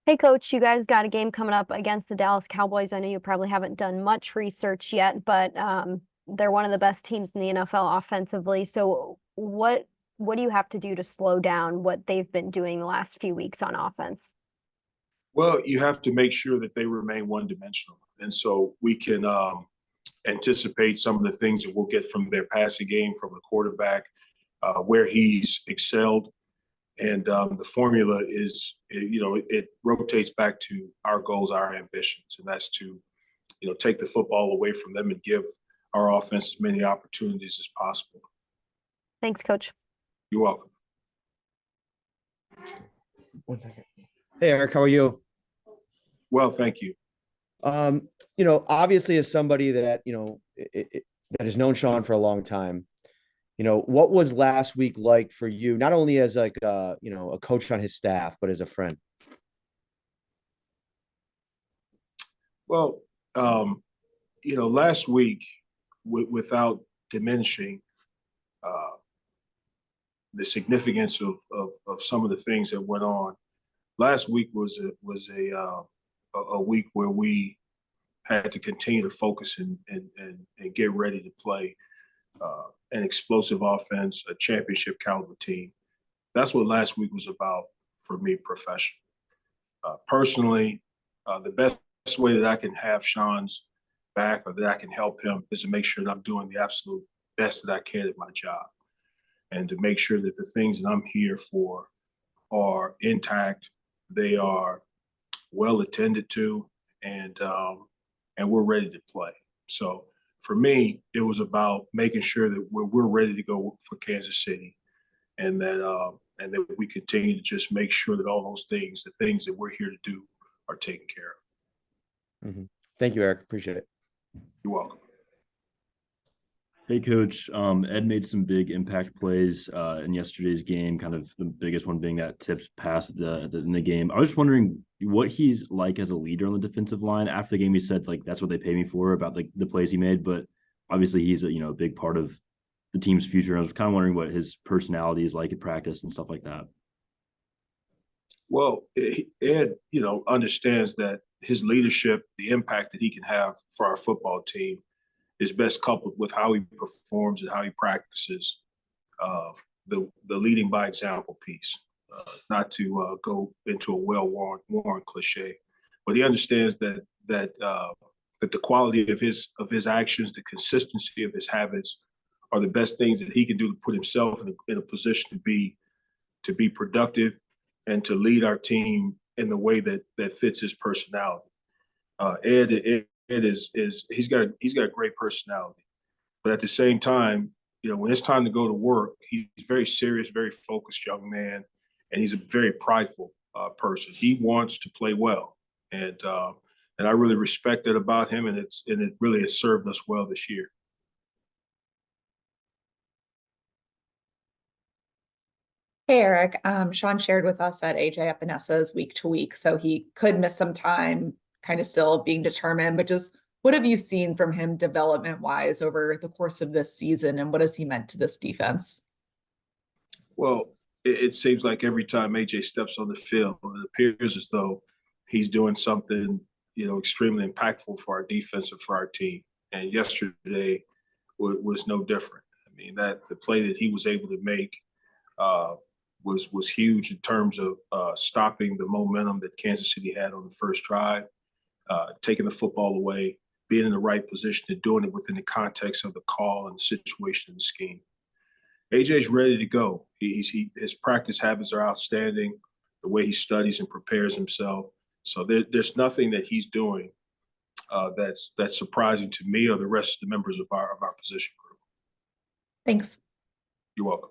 Hey, Coach, you guys got a game coming up against the Dallas Cowboys. I know you probably haven't done much research yet, but they're one of the best teams in the NFL offensively. So what do you have to do to slow down what they've been doing the last few weeks on offense? Well, you have to make sure that they remain one-dimensional, and so we can anticipate some of the things that we'll get from their passing game, from the quarterback, where he's excelled, and the formula is, it rotates back to our goals, our ambitions, and that's to, take the football away from them and give our offense as many opportunities as possible. Thanks, Coach. You're welcome. 1 second. Hey, Eric, how are you? Well, thank you. Obviously, as somebody that that has known Sean for a long time, what was last week like for you? Not only as like a coach on his staff, but as a friend. Well, last week, without diminishing uh, the significance of some of the things that went on, last week was a week where we had to continue to focus and get ready to play an explosive offense, a championship caliber team. That's what last week was about for me professionally. Personally, the best way that I can have Sean's back or that I can help him is to make sure that I'm doing the absolute best that I can at my job and to make sure that the things that I'm here for are intact, they are well attended to, and we're ready to play. So for me, it was about making sure that we're ready to go for Kansas City, and that we continue to just make sure that all those things, the things that we're here to do, are taken care of. Thank you, Eric. Appreciate it. You're welcome. Hey, Coach. Ed made some big impact plays in yesterday's game, kind of the biggest one being that tipped pass in the game. I was just wondering what he's like as a leader on the defensive line. After the game, he said, like, that's what they pay me for, about like the plays he made. But obviously, he's a big part of the team's future. I was kind of wondering what his personality is like at practice and stuff like that. Well, Ed, understands that his leadership, the impact that he can have for our football team, is best coupled with how he performs and how he practices the leading by example piece. Not to go into a well-worn cliche, but he understands that the quality of his actions, the consistency of his habits, are the best things that he can do to put himself in a position to be productive and to lead our team in the way that fits his personality. Ed is he's got a great personality, but at the same time, when it's time to go to work, he's very serious, very focused young man, and he's a very prideful person. He wants to play well, and I really respect that about him, and it really has served us well this year. Hey, Eric. Sean shared with us that AJ Epinesa is week to week, so he could miss some time, kind of still being determined. But just what have you seen from him development-wise over the course of this season, and what has he meant to this defense? Well, it seems like every time AJ steps on the field, it appears as though he's doing something, extremely impactful for our defense and for our team. And yesterday was no different. I mean, that the play that he was able to make was huge in terms of stopping the momentum that Kansas City had on the first drive, taking the football away, being in the right position, and doing it within the context of the call and the situation and the scheme. AJ's ready to go. His practice habits are outstanding. The way he studies and prepares himself. So there's nothing that he's doing that's surprising to me or the rest of the members of our position group. Thanks. You're welcome.